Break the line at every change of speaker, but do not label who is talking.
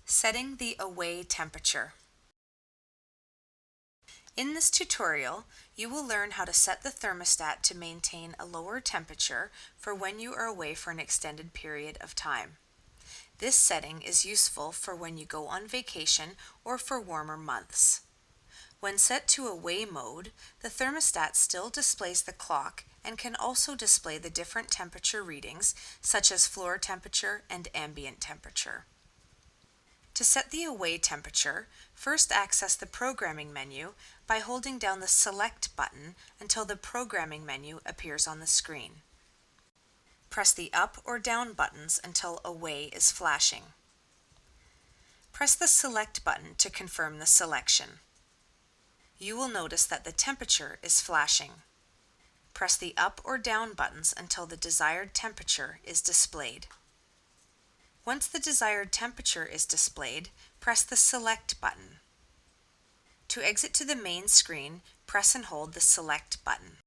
Setting the away temperature. In this tutorial, you will learn how to set the thermostat to maintain a lower temperature for when you are away for an extended period of time. This setting is useful for when you go on vacation or for warmer months. When set to away mode, the thermostat still displays the clock and can also display the different temperature readings, such as floor temperature and ambient temperature. To set the away temperature, first access the Programming menu by holding down the Select button until the Programming menu appears on the screen. Press the up or down buttons until Away is flashing. Press the Select button to confirm the selection. You will notice that the temperature is flashing. Press the up or down buttons until the desired temperature is displayed. Once the desired temperature is displayed, press the Select button. To exit to the main screen, press and hold the Select button.